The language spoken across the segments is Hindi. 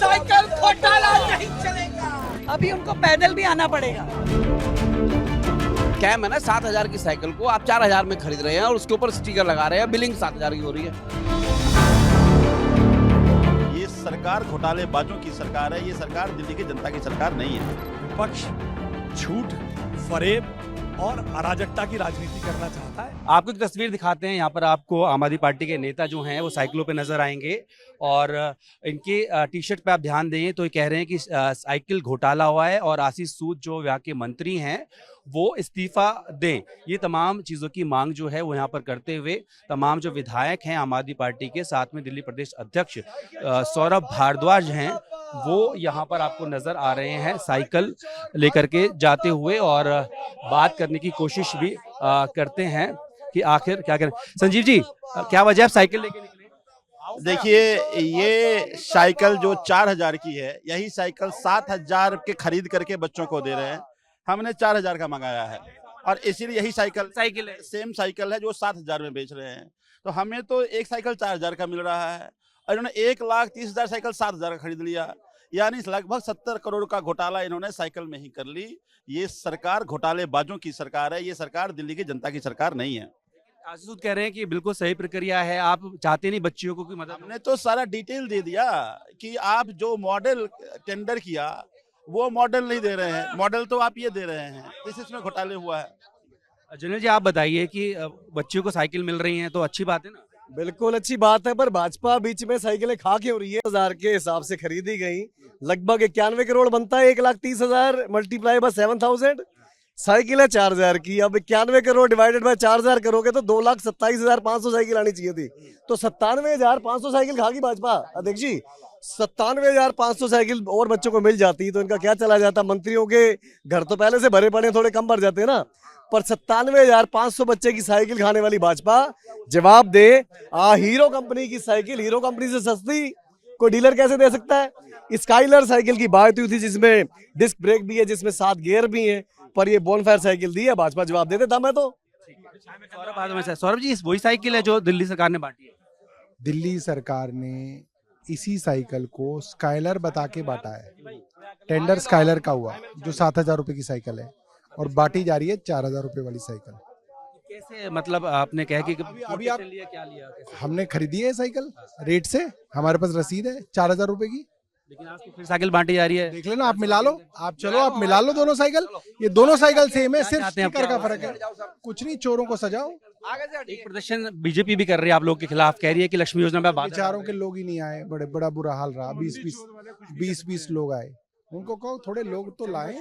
साइकिल घोटाला नहीं चलेगा। अभी उनको पैदल भी आना पड़ेगा। कैम है ना, 7,000 की साइकिल को आप 4,000 में खरीद रहे हैं और उसके ऊपर स्टिकर लगा रहे हैं, बिलिंग 7,000 की हो रही है। ये सरकार घोटालेबाजों की सरकार है, ये सरकार दिल्ली की जनता की सरकार नहीं है। विपक्ष झूठ, फरेब और अराजकता की राजनीति करना चाहता है। आपको एक तस्वीर दिखाते हैं। यहाँ पर आपको आम आदमी पार्टी के नेता जो हैं वो साइकिलों पे नजर आएंगे और इनके टी शर्ट पे आप ध्यान दें तो ये कह रहे हैं कि साइकिल घोटाला हुआ है और आशीष सूद जो यहाँ के मंत्री हैं वो इस्तीफा दें। ये तमाम चीज़ों की मांग जो है वो यहाँ पर करते हुए तमाम जो विधायक हैं आम आदमी पार्टी के, साथ में दिल्ली प्रदेश अध्यक्ष सौरभ भारद्वाज हैं, वो यहाँ पर आपको नजर आ रहे हैं साइकिल लेकर के जाते हुए और बात करने की कोशिश भी करते हैं कि आखिर क्या करें। संजीव जी, क्या वजह है आप साइकिल लेके निकले? देखिए, ये साइकिल जो 4,000 की है, यही साइकिल 7,000 के खरीद करके बच्चों को दे रहे हैं। हमने 4,000 का मंगाया है और इसीलिए यही साइकिल है, सेम साइकिल है जो 7,000 में बेच रहे हैं। तो हमें तो एक साइकिल 4,000 का मिल रहा है और इन्होंने 1,30,000 साइकिल 7,000 का खरीद लिया, यानी लगभग 70 करोड़ का घोटाला इन्होंने साइकिल में ही कर ली। ये सरकार घोटालेबाजों की सरकार है, ये सरकार दिल्ली की जनता की सरकार नहीं है। आशीष सूद कह रहे हैं कि बिल्कुल सही प्रक्रिया है, आप चाहते नहीं बच्चियों को कोई मदद? हमने तो सारा डिटेल दे दिया कि आप जो मॉडल टेंडर किया वो मॉडल नहीं दे रहे हैं, मॉडल तो आप ये दे रहे हैं, इसमें घोटाले हुआ है। जनरल जी, आप बताइए कि बच्चियों को साइकिल मिल रही है तो अच्छी बात है ना? बिल्कुल अच्छी बात है, पर भाजपा बीच में साइकिलें खा क्यों रही है? 1000 के हिसाब से खरीदी गई, लगभग 91 करोड़ बनता है। 1,30,000 मल्टीप्लाई बाय 7,000, साइकिल है 4,000 की। अब 91 करोड़ डिवाइडेड बाय 4,000 करोगे तो 2,27,500 साइकिल आनी चाहिए थी। तो 97,500 साइकिल खा गई भाजपा। अध्यक्ष जी, 97,500 साइकिल और बच्चों को मिल जाती तो इनका क्या चला जाता? मंत्रियों के घर तो पहले से भरे पड़े, थोड़े कम भर जाते ना। पर 97,500 बच्चे की साइकिल खाने वाली भाजपा जवाब दे। हीरो कंपनी की साइकिल, हीरो कंपनी से सस्ती कोई डीलर कैसे दे सकता है? स्काइलर साइकिल की बात हुई थी जिसमें डिस्क ब्रेक भी है, जिसमें 7 गियर भी है, पर ये बोनफायर साइकिल दी है। भाजपा जवाब देते दम है। तो सौरभ जी, वही साइकिल है जो दिल्ली सरकार ने बांटी है? दिल्ली सरकार ने इसी साइकिल को स्काइलर बता के बांटा है। टेंडर स्काइलर का हुआ जो 7,000 रुपए की साइकिल है और बांटी जा रही है 4,000 रुपए वाली साइकिल। कैसे, मतलब आपने कहा कि अभी आप लिया, क्या लिया कैसे? हमने खरीदी है साइकिल रेट से, हमारे पास रसीद है 4,000 रुपए की। लेकिन आज तो फिर साइकिल बांटी जा रही है। देख लेना, आप मिला लो, आप चलो आप मिला लो दोनों साइकिल। ये दोनों साइकिल सेम है, सिर्फ स्टिकर का फर्क है। कुछ नहीं, चोरों को सजाओ। एक प्रदर्शन बीजेपी भी कर रही है आप लोग के खिलाफ, कह रही है कि लक्ष्मी योजना पे विचारों के लोग ही नहीं आए, बड़ा बुरा हाल रहा। 20 लोग आए, उनको कहो थोड़े लोग तो लाएं,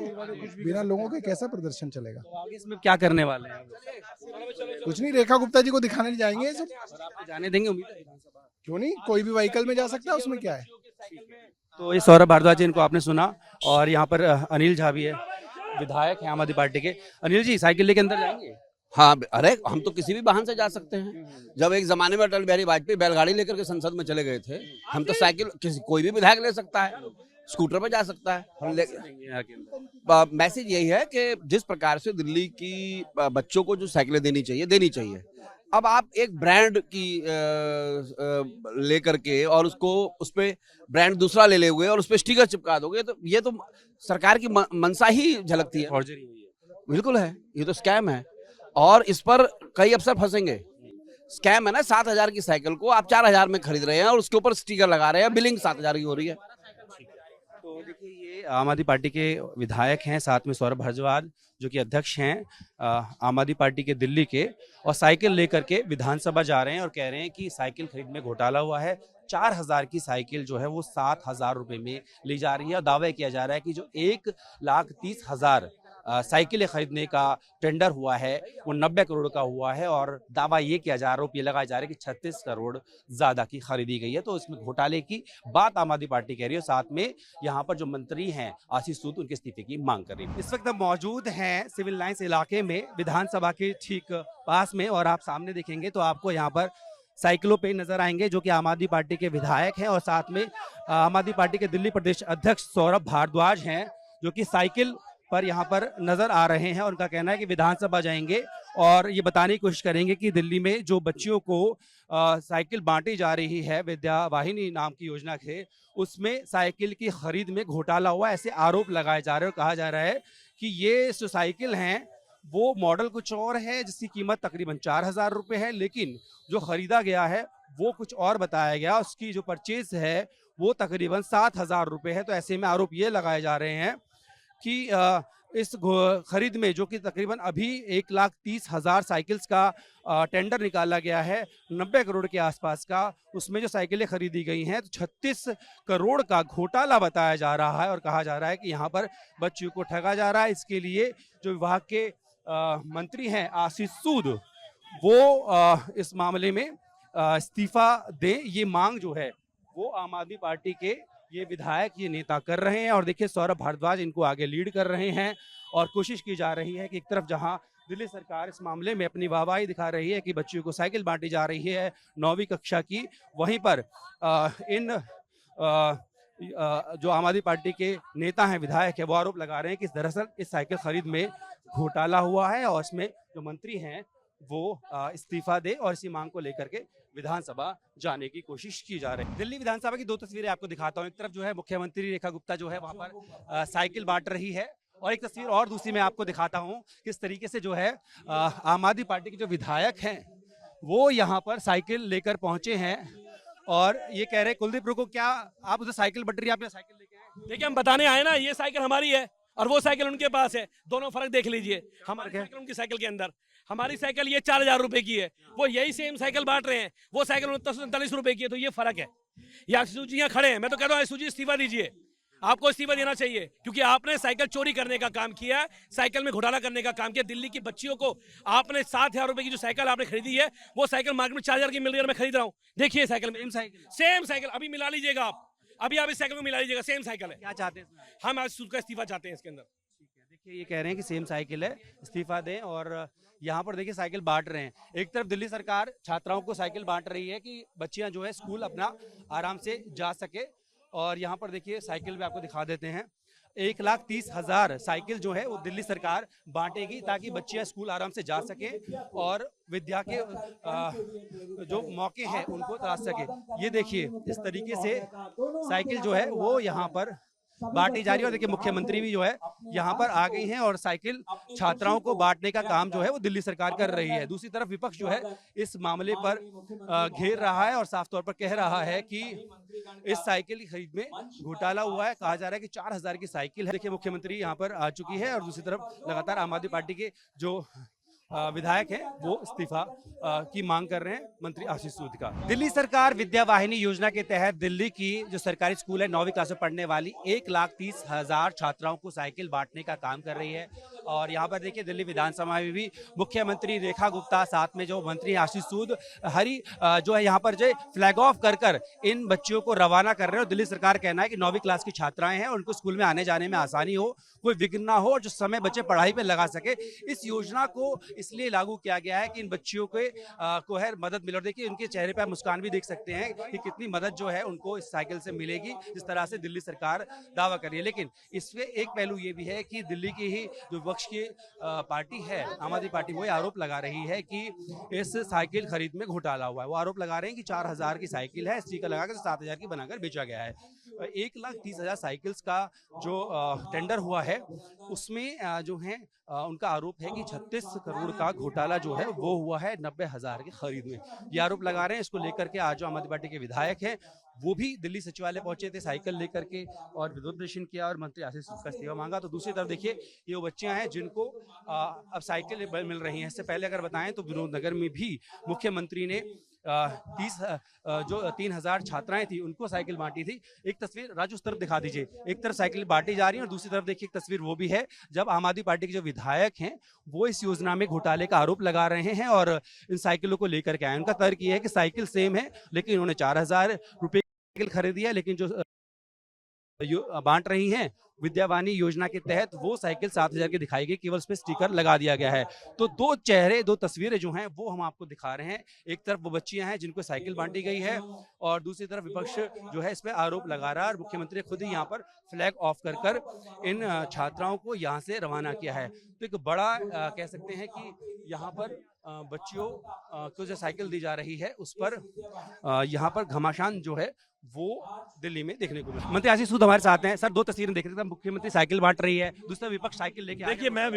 बिना लोगों के कैसा प्रदर्शन चलेगा? तो आगे इसमें क्या करने वाले हैं? कुछ नहीं, रेखा गुप्ता जी को दिखाने जाएंगे ये सब। आप जाने देंगे? उम्मीद है क्यों नहीं, कोई भी व्हीकल में जा सकता है, उसमें क्या है? तो ये सौरभ भारद्वाज जी, इनको आपने सुना। और यहाँ पर अनिल झा भी है, विधायक है आम आदमी पार्टी के। अनिल जी, साइकिल लेके अंदर जाएंगे? हाँ, अरे हम तो किसी भी वाहन से जा सकते हैं। जब एक जमाने में अटल बिहारी वाजपेयी बैलगाड़ी लेकर के संसद में चले गए थे, हम तो साइकिल कोई भी विधायक ले सकता है, स्कूटर पे जा सकता है। मैसेज यही है कि जिस प्रकार से दिल्ली की बच्चों को जो साइकिलें देनी चाहिए। अब आप एक ब्रांड की लेकर के और उसको उस पे ब्रांड दूसरा ले हुए और उस पे स्टिकर चिपका दोगे तो ये तो सरकार की मनसा ही झलकती है। बिल्कुल है, ये तो स्कैम है और इस पर कई अफसर फंसेंगे। स्कैम है ना, 7,000 की साइकिल को आप 4,000 में खरीद रहे हैं और उसके ऊपर स्टिकर लगा रहे हैं, बिलिंग 7,000 की हो रही है। तो देखिए, ये आम आदमी पार्टी के विधायक हैं, साथ में सौरभ भारद्वाज जो कि अध्यक्ष हैं आम आदमी पार्टी के दिल्ली के, और साइकिल लेकर के विधानसभा जा रहे हैं और कह रहे हैं कि साइकिल खरीद में घोटाला हुआ है। 4,000 की साइकिल जो है वो 7,000 रुपए में ली जा रही है और दावा किया जा रहा है कि जो 1,30,000 साइकिलें खरीदने का टेंडर हुआ है वो 90 करोड़ का हुआ है और दावा ये किया जा रहा है, आरोप ये लगाया जा रहा है कि 36 करोड़ ज्यादा की खरीदी गई है। तो इसमें घोटाले की बात आम आदमी पार्टी कह रही है। साथ में यहाँ पर जो मंत्री हैं आशीष सूद, उनके इस्तीफे की मांग कर रही है। इस वक्त हम मौजूद हैं सिविल लाइंस इलाके में, विधानसभा के ठीक पास में, और आप सामने देखेंगे तो आपको यहाँ पर साइकिलों पे नजर आएंगे जो कि आम आदमी पार्टी के विधायक हैं और साथ में आम आदमी पार्टी के दिल्ली प्रदेश अध्यक्ष सौरभ भारद्वाज हैं जो कि साइकिल पर यहाँ पर नजर आ रहे हैं। उनका कहना है कि विधानसभा जाएंगे और ये बताने की कोशिश करेंगे कि दिल्ली में जो बच्चियों को साइकिल बांटी जा रही है विद्या वाहिनी नाम की योजना से, उसमें साइकिल की खरीद में घोटाला हुआ, ऐसे आरोप लगाए जा रहे हैं और कहा जा रहा है कि ये जो साइकिल हैं वो मॉडल कुछ और है जिसकी कीमत तकरीबन 4,000 रुपये है, लेकिन जो खरीदा गया है वो कुछ और बताया गया, उसकी जो परचेज है वो तकरीबन 7,000 रुपये है। तो ऐसे में आरोप ये लगाए जा रहे हैं कि इस खरीद में जो कि तकरीबन अभी 1,30,000 साइकिल्स का टेंडर निकाला गया है 90 करोड़ के आसपास का, उसमें जो साइकिलें खरीदी गई हैं तो 36 करोड़ का घोटाला बताया जा रहा है और कहा जा रहा है कि यहाँ पर बच्चियों को ठगा जा रहा है। इसके लिए जो विभाग के मंत्री हैं आशीष सूद, वो इस मामले में इस्तीफा दें, ये मांग जो है वो आम आदमी पार्टी के ये विधायक, ये नेता कर रहे हैं। और देखिए सौरभ भारद्वाज इनको आगे लीड कर रहे हैं और कोशिश की जा रही है कि एक तरफ जहां दिल्ली सरकार इस मामले में अपनी वाहवाही दिखा रही है कि बच्चियों को साइकिल बांटी जा रही है 9वीं कक्षा की, वहीं पर जो आम आदमी पार्टी के नेता हैं, विधायक है, वो आरोप लगा रहे हैं कि दरअसल इस साइकिल खरीद में घोटाला हुआ है और इसमें जो मंत्री हैं वो इस्तीफा दे और इसी मांग को लेकर के विधानसभा जाने की कोशिश की जा रही है। दिल्ली विधानसभा की दो तस्वीरें आपको दिखाता हूँ। एक तरफ जो है मुख्यमंत्री रेखा गुप्ता जो है वहां पर साइकिल बांट रही है, और एक तस्वीर और दूसरी मैं आपको दिखाता हूँ किस तरीके से जो है आम आदमी पार्टी के जो विधायक हैं वो यहाँ पर साइकिल लेकर पहुंचे हैं और ये कह रहे कुलदीप रुको, क्या आप उधर साइकिल बट रही है, आपने साइकिल लेके आए? देखिए हम बताने आए ना, ये साइकिल हमारी है और वो साइकिल उनके पास है, दोनों फर्क देख लीजिए। हमारी साइकिल उनकी साइकिल के अंदर, हमारी साइकिल ये 4,000 रुपए की है, वो यही सेम साइकिल बांट रहे हैं, वो साइकिल 39 रुपए की है, तो ये फर्क है। ये आशीष जी यहाँ खड़े हैं, मैं तो कहता हूँ आशीष जी इस्तीफा दीजिए, आपको इस्तीफा देना चाहिए क्योंकि आपने साइकिल चोरी करने का काम किया, साइकिल में घोटाला करने का काम किया। दिल्ली की बच्चियों को आपने 7,000 रुपए की जो साइकिल आपने खरीदी है वो साइकिल मार्केट में 4,000 की मिल रही है, मैं खरीद रहा हूँ। देखिए साइकिल में सेम साइकिल अभी मिला लीजिएगा आप, अभी आप इस साइकिल को मिला लीजिएगा, सेम साइकिल है। क्या चाहते हैं? हम आज का इस्तीफा चाहते हैं इसके अंदर। देखिए ये कह रहे हैं कि सेम साइकिल है, इस्तीफा दें। और यहाँ पर देखिए साइकिल बांट रहे हैं। एक तरफ दिल्ली सरकार छात्राओं को साइकिल बांट रही है कि बच्चियां जो है स्कूल अपना आराम से जा सके, और यहाँ पर देखिए साइकिल भी आपको दिखा देते हैं। 1,30,000 साइकिल जो है वो दिल्ली सरकार बांटेगी ताकि बच्चियां स्कूल आराम से जा सके और विद्या के जो मौके हैं उनको तलाश सके। ये देखिए इस तरीके से साइकिल जो है वो यहाँ पर बांटी जा रही है। और देखिए मुख्यमंत्री भी जो है यहाँ पर आ गई हैं और साइकिल छात्राओं को बांटने का काम जो है वो दिल्ली सरकार कर रही है। दूसरी तरफ विपक्ष जो है इस मामले पर घेर रहा है और साफ तौर पर कह रहा है कि इस साइकिल की खरीद में घोटाला हुआ है। कहा जा रहा है कि 4,000 की साइकिल है। देखिए मुख्यमंत्री यहाँ पर आ चुकी है और दूसरी तरफ लगातार आम आदमी पार्टी के जो विधायक हैं वो इस्तीफा की मांग कर रहे हैं मंत्री आशीष सूद का। दिल्ली सरकार विद्या वाहिनी योजना के तहत दिल्ली की जो सरकारी स्कूल है 9वीं क्लास में पढ़ने वाली 1,30,000 छात्राओं को साइकिल बांटने का काम कर रही है। और यहाँ पर देखिए दिल्ली विधानसभा में भी मुख्यमंत्री रेखा गुप्ता, साथ में जो मंत्री आशीष सूद जो है यहाँ पर जो फ्लैग ऑफ कर इन बच्चियों को रवाना कर रहे हैं। और दिल्ली सरकार कहना है कि 9वीं क्लास की छात्राएं हैं, उनको स्कूल में आने जाने में आसानी हो, कोई विघ्न ना हो और जो समय बच्चे पढ़ाई पे लगा सके। इस योजना को इसलिए लागू किया गया है कि इन बच्चियों को है मदद मिले। और देखिए उनके चेहरे पर मुस्कान भी देख सकते हैं कि कितनी मदद जो है उनको इस साइकिल से मिलेगी, जिस तरह से दिल्ली सरकार दावा कर रही है। लेकिन इसमें एक पहलू ये भी है कि दिल्ली की ही जो विपक्ष की पार्टी है आम आदमी पार्टी, वो आरोप लगा रही है कि इस साइकिल खरीद में घोटाला हुआ है। वो आरोप लगा रहे हैं कि 4,000 की साइकिल है, स्टिकर लगाकर 7,000 की बनाकर बेचा गया है। 1,30,000 साइकिल्स का जो टेंडर हुआ है उसमें जो है उनका आरोप है कि 36 करोड़ का घोटाला जो है वो हुआ है 90,000 की खरीद में। ये आरोप लगा रहे हैं। इसको लेकर के आज जो आम आदमी पार्टी के विधायक हैं वो भी दिल्ली सचिवालय पहुंचे थे साइकिल लेकर के और विरोध प्रदर्शन किया और मंत्री आशीष सूद का इस्तीफा मांगा। तो दूसरी तरफ देखिए ये वो बच्चियां हैं जिनको अब साइकिल मिल रही हैं। इससे पहले अगर बताएं तो विनोद नगर में भी मुख्यमंत्री ने 3,000 छात्राएं थी उनको साइकिल बांटी थी। एक तस्वीर राजू उस तरफ दिखा दीजिए, एक तरफ साइकिल बांटी जा रही है और दूसरी तरफ देखिए एक तस्वीर वो भी है जब आम आदमी पार्टी के जो विधायक हैं वो इस योजना में घोटाले का आरोप लगा रहे हैं और इन साइकिलों को लेकर के आए। उनका तर्क ये है कि साइकिल सेम है लेकिन उन्होंने 4,000 रुपए साइकिल खरीदी है, लेकिन जो बांट रही हैं विद्यावाणी योजना के तहत वो साइकिल 7,000 की दिखाई गई, केवल उस पर स्टिकर लगा दिया गया है। तो दो चेहरे, दो तस्वीरें जो हैं वो हम आपको दिखा रहे हैं। एक तरफ वो बच्चियां हैं जिनको साइकिल बांटी गई है और दूसरी तरफ विपक्ष जो है इस पर आरोप लगा रहा है और मुख्यमंत्री खुद ही यहाँ पर फ्लैग ऑफ कर इन छात्राओं को यहाँ से रवाना किया है। तो एक बड़ा कह सकते हैं कि यहाँ पर बच्चियों को जो साइकिल दी जा रही है उस पर यहाँ पर घमासान जो है वो दिल्ली में देखने को मिला। मंत्री आशीष सूद हमारे साथ हैं। सर, दो तस्वीरें देख रहे थे, मुख्यमंत्री साइकिल बांट रही है, दूसरा विपक्ष साइकिल लेके देखिए, मैं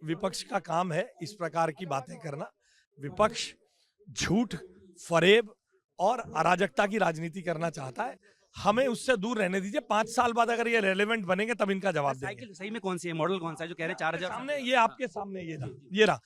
विपक्ष का काम है इस प्रकार की बातें करना। विपक्ष झूठ, फरेब और अराजकता की राजनीति करना चाहता है, हमें उससे दूर रहने दीजिए। 5 साल बाद अगर ये रेलेवेंट बनेंगे तब इनका जवाब देंगे। साइकिल सही में कौन सी है, मॉडल कौन सा है जो कह रहे हैं 4,000? सामने ये आपके सामने ये रहा।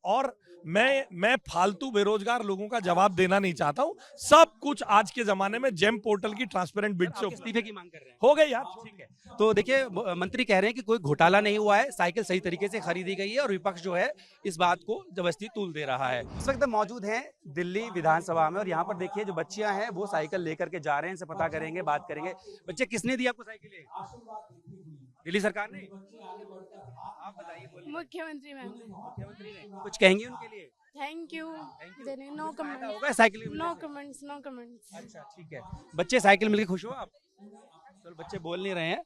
और मैं फालतू बेरोजगार लोगों का जवाब देना नहीं चाहता हूँ। सब कुछ आज के जमाने में जेम पोर्टल की ट्रांसपेरेंट बिड से इस्तीफे की मांग कर रहे हैं। हो गई यार, ठीक है। तो देखिए, मंत्री कह रहे हैं कि कोई घोटाला नहीं हुआ है, साइकिल सही तरीके से खरीदी गई है और विपक्ष जो है इस बात को जबरदस्ती तूल दे रहा है। इस वक्त मौजूद हैं दिल्ली विधानसभा में और यहाँ पर देखिए जो बच्चियां हैं वो साइकिल लेकर के जा रहे हैं। इनसे पता करेंगे, बात करेंगे। बच्चे, किसने दी आपको साइकिल? दिल्ली सरकार ने? आप बताइए। मुख्यमंत्री मैम ने। मुख्यमंत्री ने कुछ कहेंगे उनके लिए? Thank you. No comment. होगा cycle? No comments, no comments. अच्छा, ठीक है। बच्चे, साइकिल मिलके खुश हो आप? चलो, बच्चे बोल नहीं रहे हैं।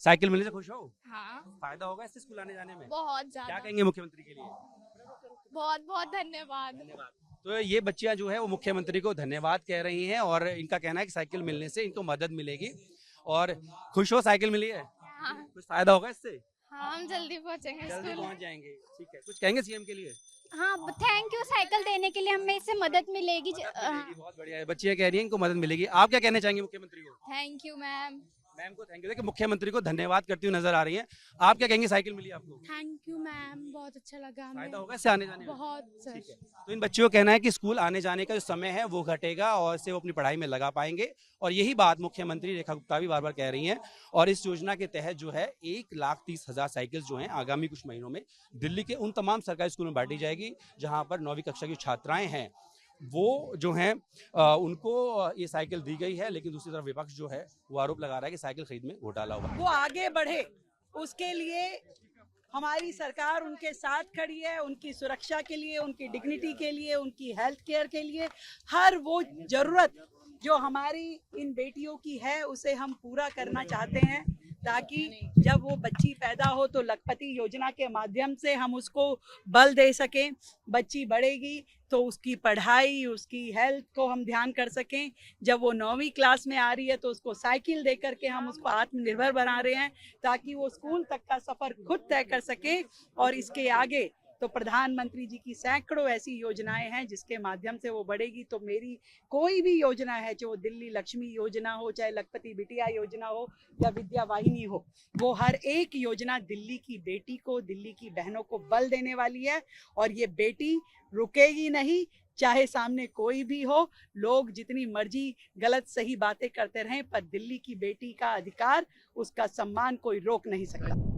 साइकिल मिलने से खुश हो? हाँ, फायदा होगा इससे स्कूल आने जाने में? बहुत ज्यादा। क्या कहेंगे मुख्यमंत्री के लिए? बहुत बहुत धन्यवाद। तो ये बच्चियां जो है वो मुख्यमंत्री को धन्यवाद कह रही हैं और इनका कहना है कि साइकिल मिलने से इनको मदद मिलेगी। और खुश हो, साइकिल मिली है? हाँ, कुछ फायदा होगा इससे? हाँ, हम जल्दी पहुँचेंगे जल्दी स्कूल। पहुंच जाएंगे। ठीक है। कुछ कहेंगे सीएम के लिए? हाँ, थैंक यू साइकिल देने के लिए, हमें इससे मदद मिलेगी। बहुत बढ़िया है। बच्चियां कह रही हैं इनको मदद मिलेगी। आप क्या कहना चाहेंगे मुख्यमंत्री को? Thank you ma'am. मैम को थैंक यू। देखिए, मुख्यमंत्री को धन्यवाद करती हुई नजर आ रही हैं। आप क्या कहेंगे, साइकिल मिली आपको? थैंक यू मैम, बहुत अच्छा लगा हमें। फायदा होगा इससे आने जाने में? बहुत सर। ठीक है। तो इन बच्चों का कहना है कि स्कूल आने जाने का जो समय है वो घटेगा और इससे वो अपनी पढ़ाई में लगा पाएंगे। और यही बात मुख्यमंत्री रेखा गुप्ता भी बार बार कह रही हैं। और इस योजना के तहत जो है 1,30,000 साइकिल जो हैं आगामी कुछ महीनों में दिल्ली के उन तमाम सरकारी स्कूलों में बांटी जाएगी जहां पर 9वीं कक्षा की छात्राएं हैं वो जो हैं उनको ये साइकिल दी गई है। लेकिन दूसरी तरफ विपक्ष जो है वो आरोप लगा रहा है कि साइकिल खरीद में घोटाला हुआ। वो आगे बढ़े उसके लिए हमारी सरकार उनके साथ खड़ी है। उनकी सुरक्षा के लिए, उनकी डिग्निटी के लिए, उनकी हेल्थ केयर के लिए हर वो जरूरत जो हमारी इन बेटियों की है उसे हम पूरा करना चाहते हैं, ताकि जब वो बच्ची पैदा हो तो लखपति योजना के माध्यम से हम उसको बल दे सकें। बच्ची बढ़ेगी तो उसकी पढ़ाई, उसकी हेल्थ को हम ध्यान कर सकें। जब वो 9वीं क्लास में आ रही है तो उसको साइकिल दे करके हम उसको आत्मनिर्भर बना रहे हैं ताकि वो स्कूल तक का सफ़र खुद तय कर सके। और इसके आगे तो प्रधानमंत्री जी की सैकड़ों ऐसी योजनाएं हैं जिसके माध्यम से वो बढ़ेगी। तो मेरी कोई भी योजना है, जो दिल्ली लक्ष्मी योजना हो, चाहे लखपति बिटिया योजना हो या विद्या वाहिनी हो, वो हर एक योजना दिल्ली की बेटी को, दिल्ली की बहनों को बल देने वाली है। और ये बेटी रुकेगी नहीं, चाहे सामने कोई भी हो। लोग जितनी मर्जी गलत सही बातें करते रहें, पर दिल्ली की बेटी का अधिकार, उसका सम्मान कोई रोक नहीं सकता।